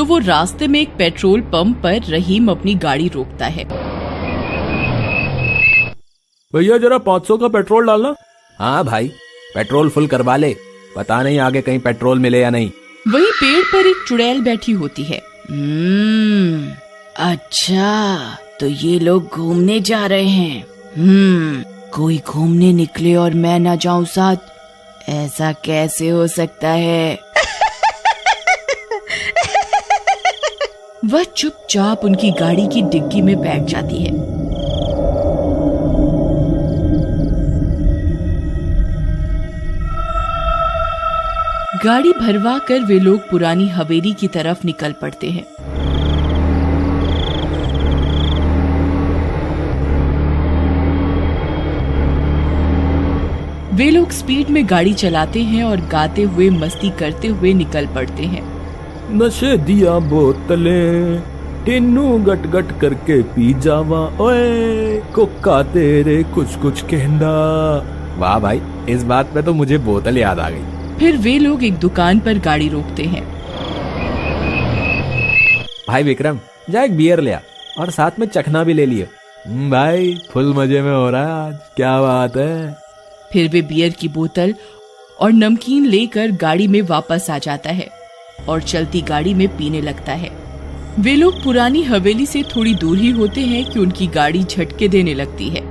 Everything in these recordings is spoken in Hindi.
वो रास्ते में एक पेट्रोल पंप पर रहीम अपनी गाड़ी रोकता है। भैया जरा 500 का पेट्रोल डालना। हाँ भाई, पेट्रोल फुल करवा ले, पता नहीं आगे कहीं पेट्रोल मिले या नहीं। वही पेड़ पर एक चुड़ैल बैठी होती है। अच्छा, तो ये लोग घूमने जा रहे हैं। कोई घूमने निकले और मैं ना जाऊं साथ, ऐसा कैसे हो सकता है? वह चुपचाप उनकी गाड़ी की डिग्गी में बैठ जाती है। गाड़ी भरवा कर वे लोग पुरानी हवेली की तरफ निकल पड़ते हैं। वे लोग स्पीड में गाड़ी चलाते हैं और गाते हुए मस्ती करते हुए निकल पड़ते हैं। नशे दिया बोतलें टिन्नू गट गट करके पी जावा, ओए कोका तेरे कुछ कुछ कहना। वाह भाई, इस बात पे तो मुझे बोतल याद आ गई। फिर वे लोग एक दुकान पर गाड़ी रोकते हैं। भाई विक्रम, जा एक बियर ले आ और साथ में चखना भी ले लियो। भाई फुल मजे में हो रहा है आज, क्या बात है। फिर वे बियर की बोतल और नमकीन लेकर गाड़ी में वापस आ जाता है और चलती गाड़ी में पीने लगता है। वे लोग पुरानी हवेली से थोड़ी दूर ही होते हैं कि उनकी गाड़ी झटके देने लगती है।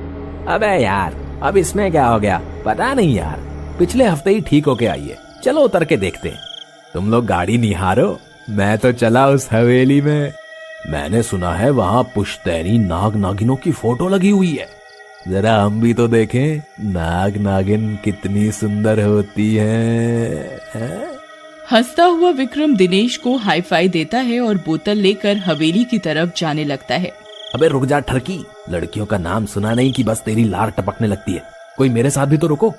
अबे यार, अब इसमें क्या हो गया पता नहीं यार, पिछले हफ्ते ही ठीक होके आई है। चलो उतर के देखते हैं। तुम लोग गाड़ी निहारो, मैं तो चला उस हवेली में। मैंने सुना है वहाँ पुश्तैनी नाग नागिनों की फोटो लगी हुई है। जरा हम भी तो देखें नाग नागिन कितनी सुंदर होती है? हंसता हुआ विक्रम दिनेश को हाई फाई देता है और बोतल लेकर हवेली की तरफ जाने लगता है। अबे रुक जा ठरकी, लड़कियों का नाम सुना नहीं कि बस तेरी लार टपकने लगती है। कोई मेरे साथ भी तो रुको।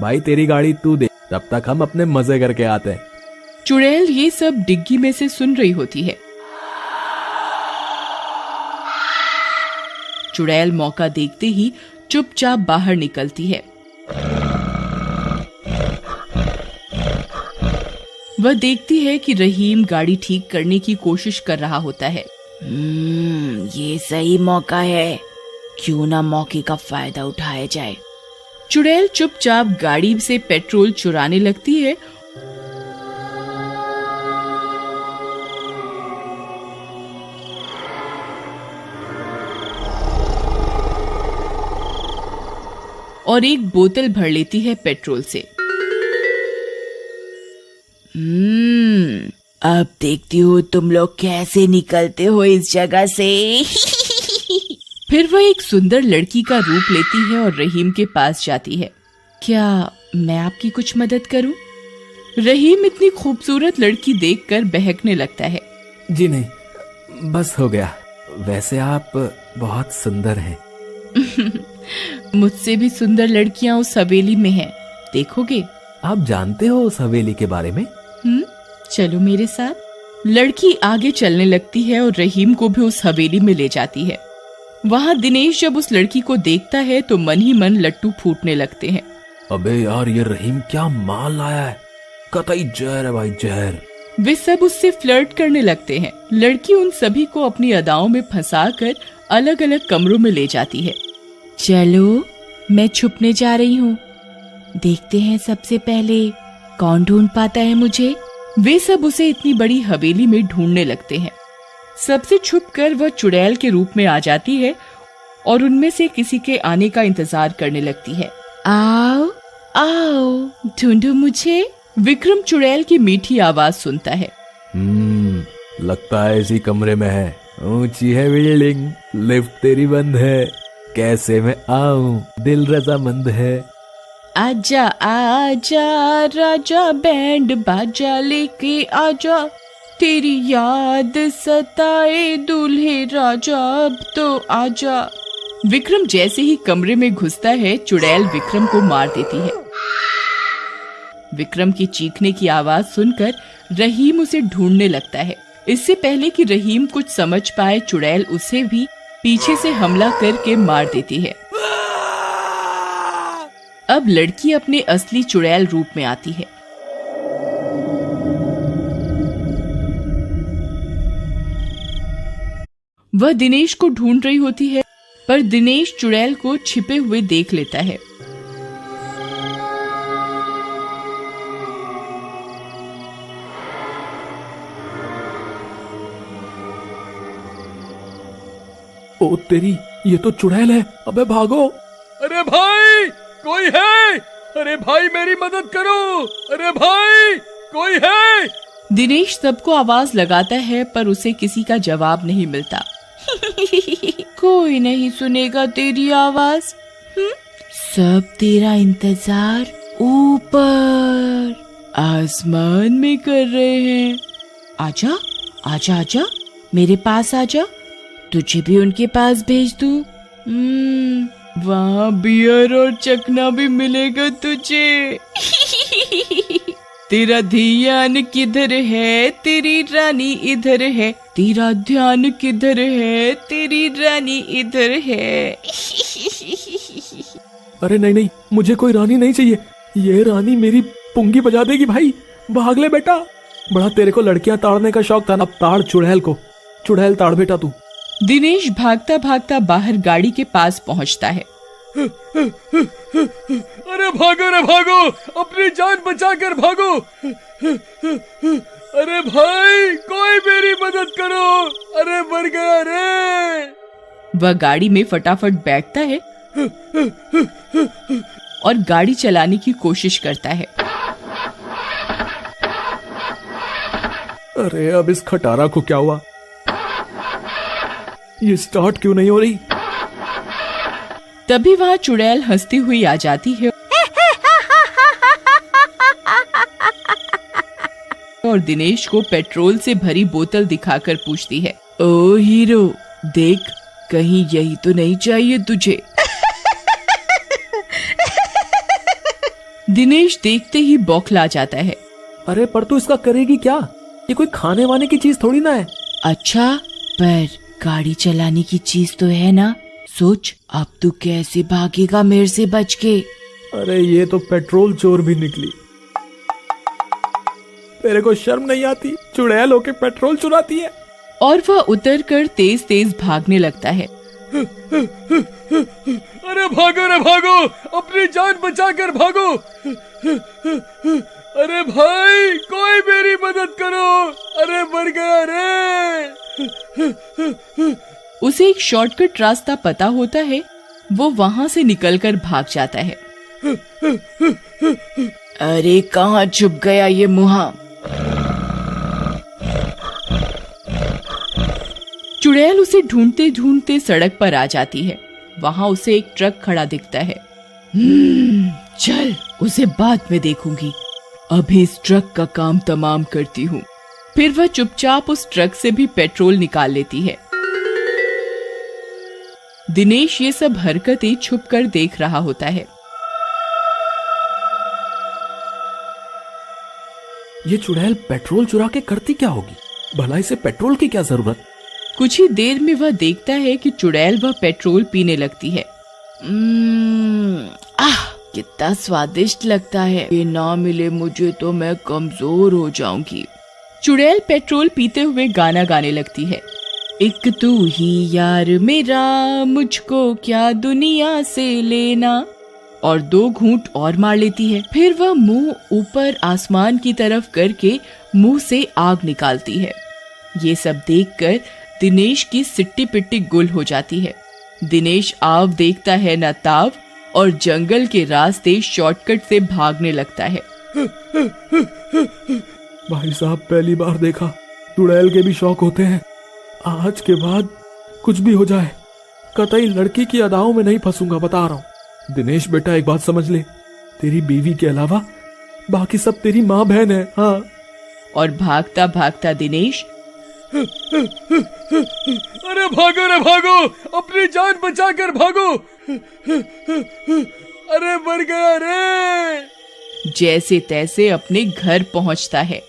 भाई तेरी गाड़ी तू दे, तब तक हम अपने मजे करके आते हैं। चुड़ैल ये सब डिग्गी में से सुन रही होती है। चुड़ैल मौका देखते ही चुपचाप बाहर निकलती है। वह देखती है कि रहीम गाड़ी ठीक करने की कोशिश कर रहा होता है। ये सही मौका है, क्यों ना मौके का फायदा उठाया जाए। चुड़ैल चुपचाप गाड़ी से पेट्रोल चुराने लगती है और एक बोतल भर लेती है पेट्रोल से। अब देखती हूँ तुम लोग कैसे निकलते हो इस जगह से। फिर वह एक सुंदर लड़की का रूप लेती है और रहीम के पास जाती है। क्या मैं आपकी कुछ मदद करूं? रहीम इतनी खूबसूरत लड़की देखकर बहकने लगता है। जी नहीं, बस हो गया। वैसे आप बहुत सुंदर हैं। मुझसे भी सुंदर लड़कियां उस हवेली में हैं, देखोगे? आप जानते हो उस हवेली के बारे में? चलो मेरे साथ। लड़की आगे चलने लगती है और रहीम को भी उस हवेली में ले जाती है। वहाँ दिनेश जब उस लड़की को देखता है तो मन ही मन लट्टू फूटने लगते हैं। अबे यार, ये रहीम क्या माल लाया है, कतई जहर है भाई, जहर। वे सब उससे फ्लर्ट करने लगते हैं। लड़की उन सभी को अपनी अदाओं में फंसाकर अलग अलग कमरों में ले जाती है। चलो मैं छुपने जा रही हूँ, देखते हैं सबसे पहले कौन ढूंढ पाता है मुझे। वे सब उसे इतनी बड़ी हवेली में ढूंढने लगते हैं। सबसे छुपकर वह चुड़ैल के रूप में आ जाती है और उनमें से किसी के आने का इंतजार करने लगती है। आओ आओ, ढूंढो मुझे। विक्रम चुड़ैल की मीठी आवाज सुनता है। लगता है इसी कमरे में है। ऊंची है बिल्डिंग, लिफ्ट तेरी बंद है, कैसे मैं आऊं, दिल रजामंद है। आजा आजा राजा, बैंड बाजा लेके आजा, तेरी याद सताए दूल्हे राजा, अब तो आजा। विक्रम जैसे ही कमरे में घुसता है, चुड़ैल विक्रम को मार देती है। विक्रम की चीखने की आवाज सुनकर रहीम उसे ढूंढने लगता है। इससे पहले कि रहीम कुछ समझ पाए, चुड़ैल उसे भी पीछे से हमला करके मार देती है। अब लड़की अपने असली चुड़ैल रूप में आती है। वह दिनेश को ढूंढ रही होती है, पर दिनेश चुड़ैल को छिपे हुए देख लेता है। ओ तेरी, ये तो चुड़ैल है। अबे भागो। अरे भाई कोई है? अरे भाई मेरी मदद करो। अरे भाई कोई है? दिनेश सबको आवाज लगाता है, पर उसे किसी का जवाब नहीं मिलता। कोई नहीं सुनेगा तेरी आवाज। सब तेरा इंतजार ऊपर आसमान में कर रहे हैं। आजा आजा आजा, मेरे पास आजा, तुझे भी उनके पास भेज दूं। वहाँ बियर और चखना भी मिलेगा तुझे। तेरा ध्यान किधर है? तेरी रानी इधर है। तेरा ध्यान किधर है? तेरी रानी इधर है। अरे नहीं नहीं, मुझे कोई रानी नहीं चाहिए। ये रानी मेरी पुंगी बजा देगी। भाई भाग ले बेटा। बड़ा तेरे को लड़कियां ताड़ने का शौक था ना, अब ताड़ चुड़ैल को। चुड़ैल ताड़ बेटा तू। दिनेश भागता भागता बाहर गाड़ी के पास पहुंचता है। अरे भागो रे भागो, अपनी जान बचाकर भागो। अरे भाई कोई मेरी मदद करो। अरे मर गया रे। वह गाड़ी में फटाफट बैठता है और गाड़ी चलाने की कोशिश करता है। अरे अब इस खटारा को क्या हुआ? ये स्टार्ट क्यों नहीं हो रही? तभी वहाँ चुड़ैल हंसती हुई आ जाती है और दिनेश को पेट्रोल से भरी बोतल दिखाकर पूछती है, ओ हीरो, देख कहीं यही तो नहीं चाहिए तुझे। दिनेश देखते ही बौखला जाता है। अरे पर तू इसका करेगी क्या? ये कोई खाने वाने की चीज थोड़ी ना है। अच्छा, पर गाड़ी चलाने की चीज तो है ना। सोच, अब तू कैसे भागेगा मेरे से बच के। अरे ये तो पेट्रोल चोर भी निकली। तेरे को शर्म नहीं आती? चुड़ैल होके पेट्रोल चुराती है। और वह उतरकर तेज तेज भागने लगता है। अरे भागो रे भागो, अपनी जान बचाकर भागो। अरे भाई कोई मेरी मदद करो। अरे मर गया रे। उसे एक शॉर्टकट रास्ता पता होता है। वो वहाँ से निकलकर भाग जाता है। अरे कहाँ छुप गया ये मुहा? चुड़ैल उसे ढूंढते ढूंढते सड़क पर आ जाती है। वहाँ उसे एक ट्रक खड़ा दिखता है। चल, उसे बाद में देखूंगी, अभी इस ट्रक का काम तमाम करती हूँ। फिर वह चुपचाप उस ट्रक से भी पेट्रोल निकाल लेती है। दिनेश ये सब हरकतें छुपकर देख रहा होता है। ये चुड़ैल पेट्रोल चुरा के करती क्या होगी? भला इसे पेट्रोल की क्या जरूरत? कुछ ही देर में वह देखता है कि चुड़ैल वह पेट्रोल पीने लगती है। कितना स्वादिष्ट लगता है। ये ना मिले मुझे तो मैं कमजोर हो जाऊंगी। चुड़ैल पेट्रोल पीते हुए गाना गाने लगती है। एक तू ही यार मेरा, मुझको क्या दुनिया से लेना। और 2 घूंट और मार लेती है। फिर वह मुंह ऊपर आसमान की तरफ करके मुंह से आग निकालती है। ये सब देखकर दिनेश की सिट्टी पिट्टी गुल हो जाती है। दिनेश आव देखता है न ताव और जंगल के रास्ते शॉर्टकट से भागने लगता है। भाई साहब, पहली बार देखा चुड़ैल के भी शौक होते हैं। आज के बाद कुछ भी हो जाए, कतई लड़की की अदाओं में नहीं फंसूंगा, बता रहा हूँ। दिनेश बेटा, एक बात समझ ले, तेरी बीवी के अलावा बाकी सब तेरी माँ बहन है। हाँ। और भागता भागता दिनेश अरे भागो रे भागो, अपनी जान बचाकर भागो। अरे मर गया रे। जैसे तैसे अपने घर पहुंचता है।